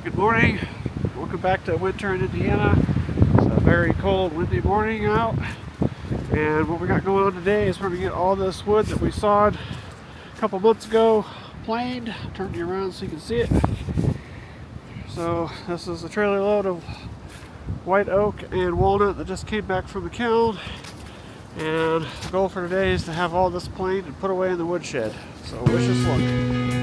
Good morning. Welcome back to winter in Indiana. It's a very cold, windy morning out. And what we got going on today is we're going to get all this wood that we sawed a couple months ago planed. Turn you around so you can see it. So this is a trailer load of white oak and walnut that just came back from the kiln. And the goal for today is to have all this planed and put away in the woodshed. So wish us luck.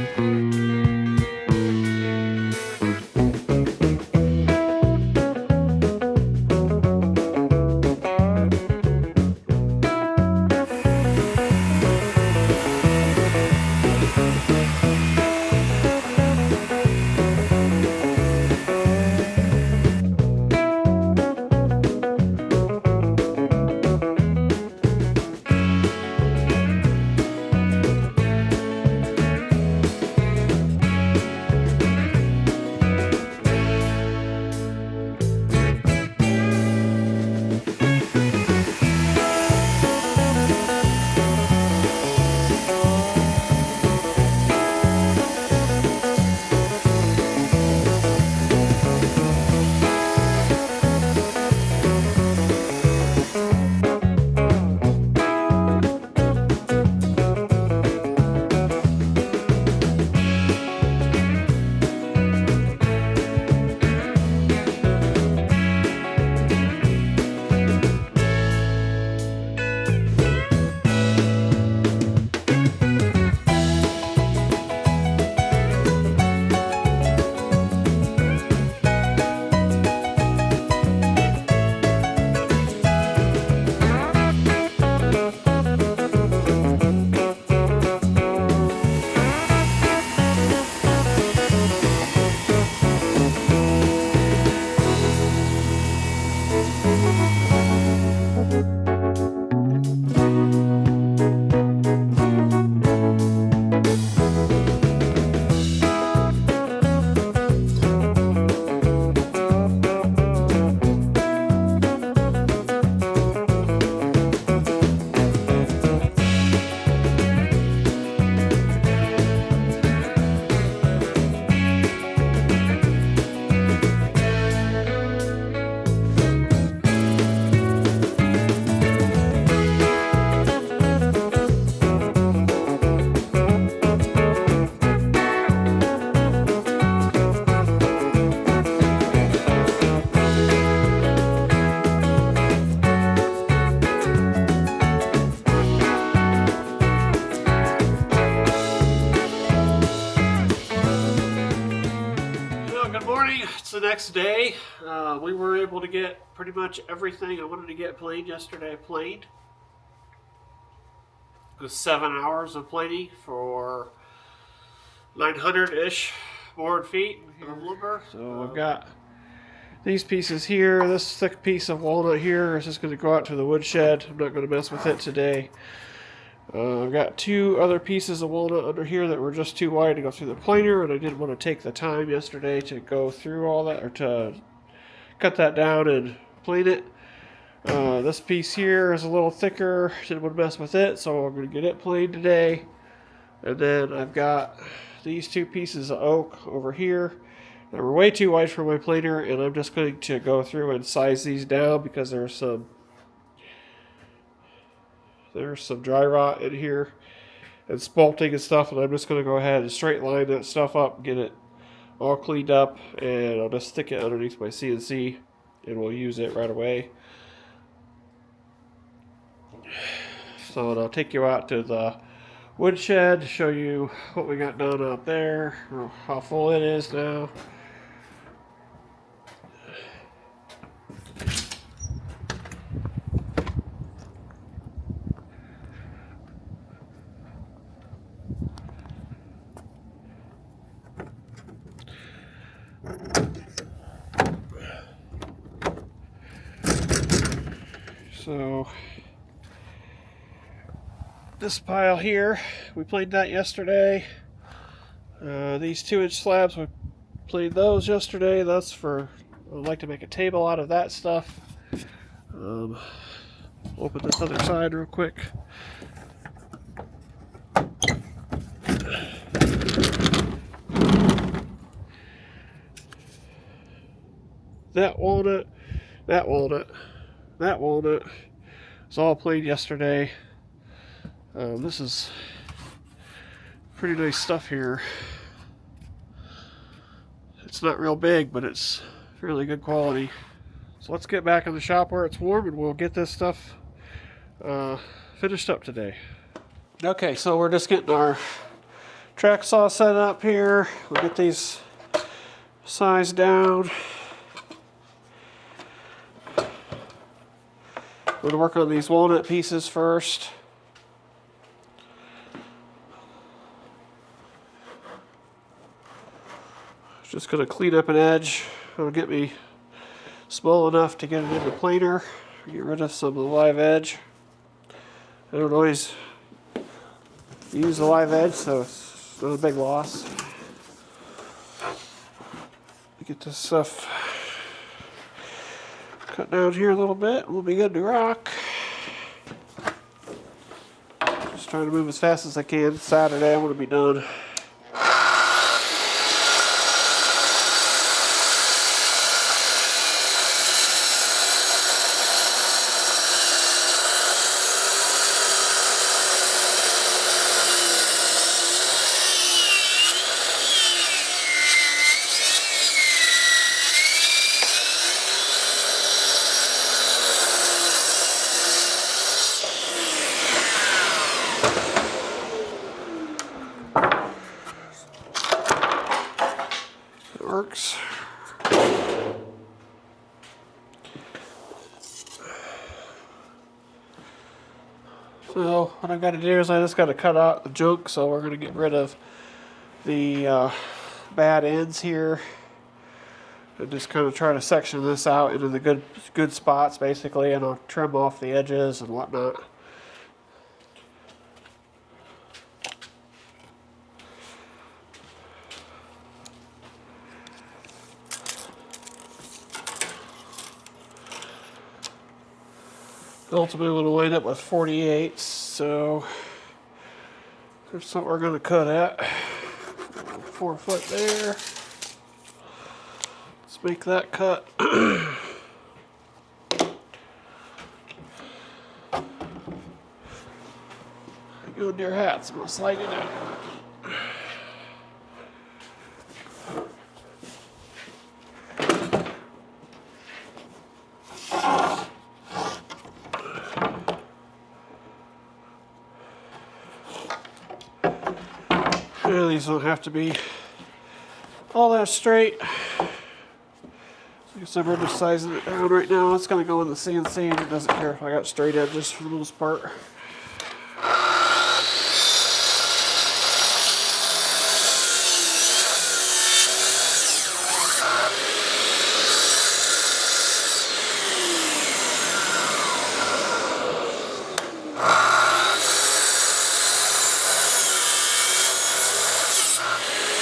It's the next day. We were able to get pretty much everything I wanted to get planed yesterday planed. It was 7 hours of planing for 900-ish board feet of lumber. So I've got these pieces here. This thick piece of walnut here is just going to go out to the woodshed. I'm not going to mess with it today. I've got two other pieces of walnut under here that were just too wide to go through the planer, and I didn't want to take the time yesterday to go through all that, or to cut that down and plane it. This piece here is a little thicker, didn't want to mess with it, so I'm going to get it planed today. And then I've got these two pieces of oak over here that were way too wide for my planer, and I'm just going to go through and size these down because there's some dry rot in here and spalting and stuff, and I'm just going to go ahead and straight line that stuff up, get it all cleaned up, and I'll just stick it underneath my CNC and we'll use it right away. So I'll take you out to the woodshed to show you what we got done out there, or how full it is now. So this pile here, we planed that yesterday. These 2-inch slabs, we planed those yesterday. That's for, I'd like to make a table out of that stuff. Open this other side real quick. that walnut, that walnut, that walnut. It's all planed yesterday. This is pretty nice stuff here. It's not real big, but it's really good quality. So let's get back in the shop where it's warm and we'll get this stuff finished up today. Okay, so we're just getting our track saw set up here. We'll get these sized down. We're going to work on these walnut pieces first. Just going to clean up an edge. It'll get me small enough to get it in the planer. Get rid of some of the live edge. I don't always use the live edge, so it's not a big loss. Get this stuff cut down here a little bit. We'll be good to rock. Just trying to move as fast as I can. Saturday, I'm going to be done. Works. So what I've got to do is I just got to cut out the junk, so we're going to get rid of the bad ends here and just kind of try to section this out into the good spots basically, and I'll trim off the edges and whatnot. Ultimately, we're going to wind up with 48, so that's what we're going to cut at. 4 foot there. Let's make that cut. Go into your hats. I'm going to slide it out. Yeah, these don't have to be all that straight. I guess I'm just sizing it down right now. It's going to go in the CNC, and it doesn't care if I got straight edges for the most part.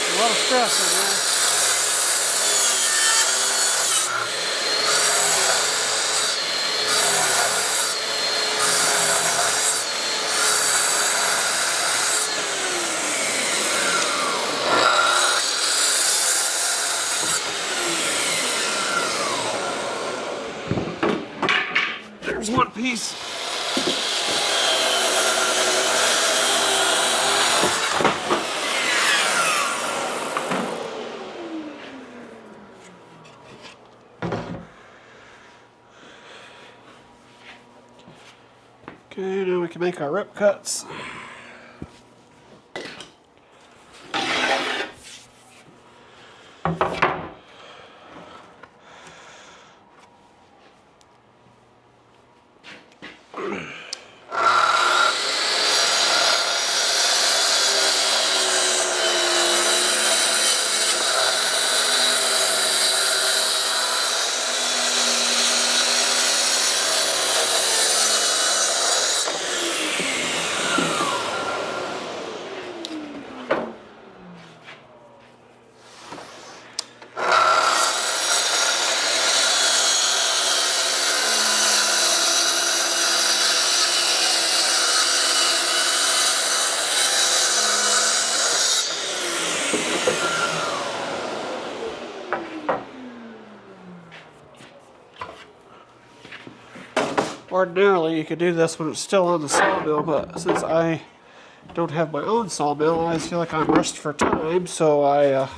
A lot of stress in there. There's one piece. Okay, now we can make our rip cuts. Ordinarily, you could do this when it's still on the sawmill, but since I don't have my own sawmill, I feel like I'm rushed for time, so I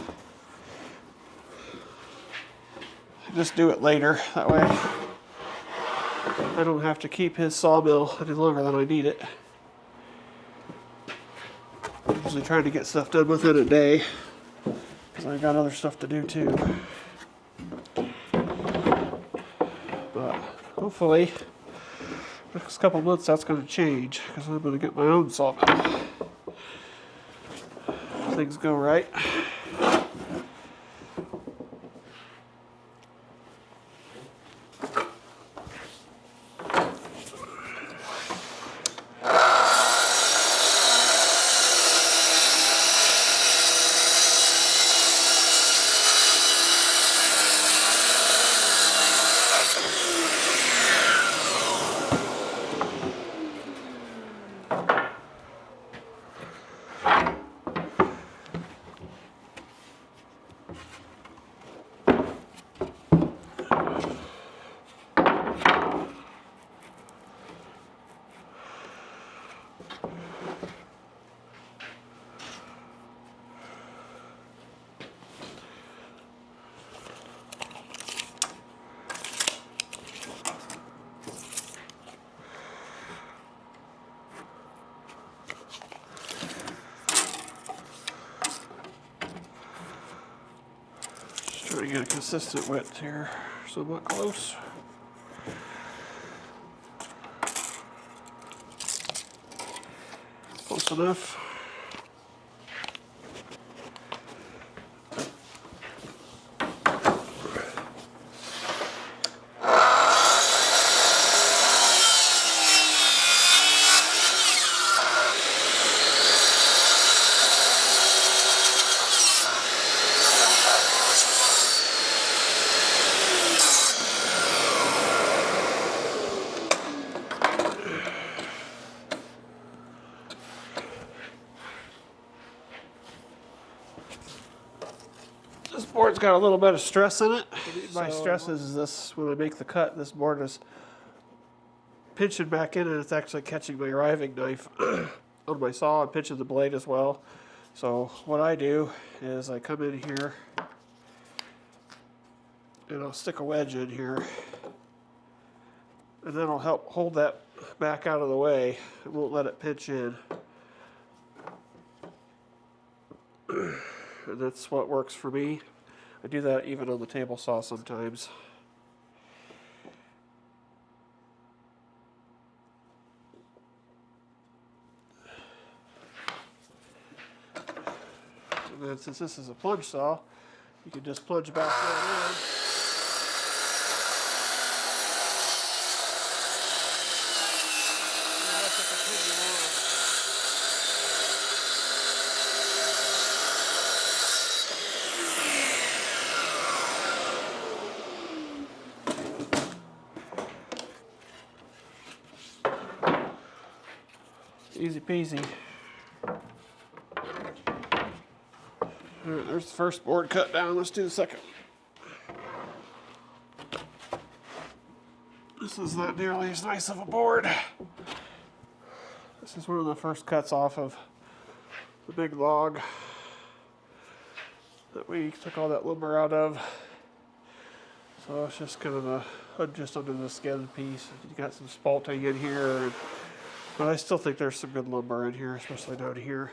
just do it later. That way, I don't have to keep his sawmill any longer than I need it. I'm usually trying to get stuff done within a day, because I got other stuff to do too. But hopefully, next couple months that's going to change, because I'm going to get my own sawmill. Things go right. Trying to get a consistent width here, somewhat close. Close enough. This board's got a little bit of stress in it. My stress is this, when I make the cut, this board is pinching back in and it's actually catching my riving knife on my saw and pinching the blade as well. So what I do is I come in here and I'll stick a wedge in here, and then I'll help hold that back out of the way. It won't let it pinch in. And that's what works for me. I do that even on the table saw sometimes. And then since this is a plunge saw, you can just plunge back right in. Easy peasy. Alright, there's the first board cut down. Let's do the second. This is not nearly as nice of a board. This is one of the first cuts off of the big log that we took all that lumber out of. So it's just kind of a just under the skin piece. You got some spalting in here. But I still think there's some good lumber in here, especially down here.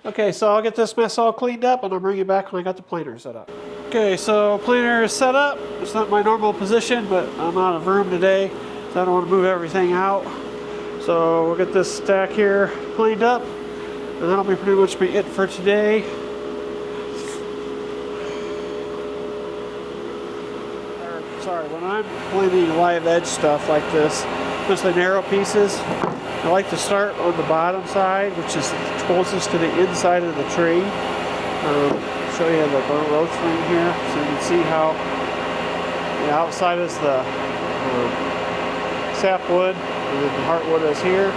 Okay, so I'll get this mess all cleaned up and I'll bring you back when I got the planer set up. Okay, so planer is set up. It's not my normal position, but I'm out of room today, so I don't want to move everything out. So we'll get this stack here cleaned up, and that'll be pretty much be it for today. When I'm planing live edge stuff like this, especially narrow pieces, I like to start on the bottom side, which is closest to the inside of the tree. Show you the roach ring here, so you can see how the outside is the sapwood, and then the heartwood is here.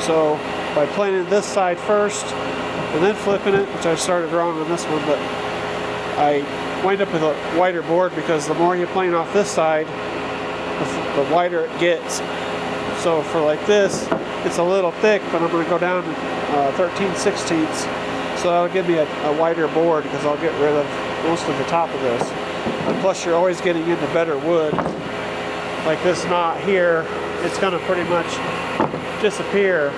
So by planing this side first, and then flipping it, which I started wrong on this one, but I wind up with a wider board because the more you plane off this side, the wider it gets. So for like this, it's a little thick, but I'm going to go down to 13/16. So that'll give me a wider board because I'll get rid of most of the top of this. And plus you're always getting into better wood. Like this knot here, it's going to pretty much disappear.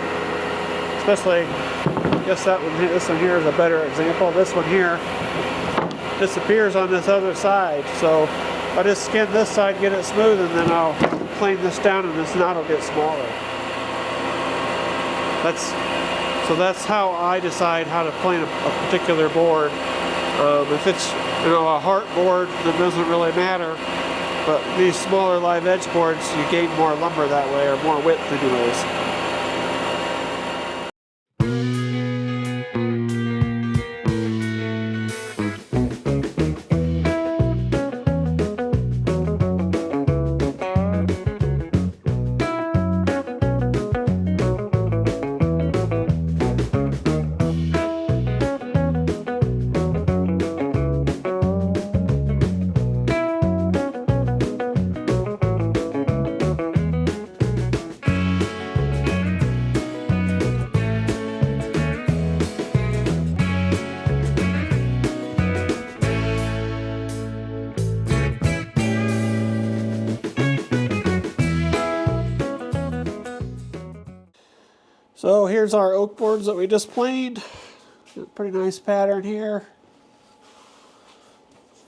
Especially, I guess this one here is a better example. This one here disappears on this other side. So I just skin this side, get it smooth, and then I'll plane this down and this knot will get smaller. So that's how I decide how to plane a particular board. If it's a heart board, then it doesn't really matter. But these smaller live edge boards, you gain more lumber that way, or more width anyways. So here's our oak boards that we just planed. Pretty nice pattern here.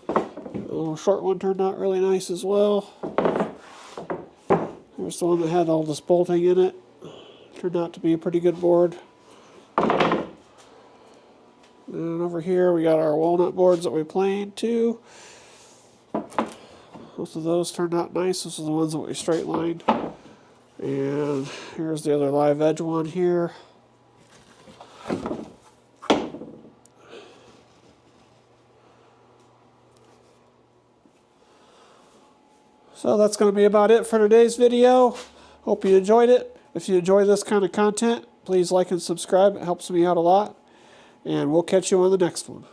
A little short one turned out really nice as well. Here's the one that had all this bolting in it. Turned out to be a pretty good board. And over here we got our walnut boards that we planed too. Most of those turned out nice. Those are the ones that we straight lined. And here's the other live edge one here. So that's going to be about it for today's video. Hope you enjoyed it. If you enjoy this kind of content, please like and subscribe. It helps me out a lot. And we'll catch you on the next one.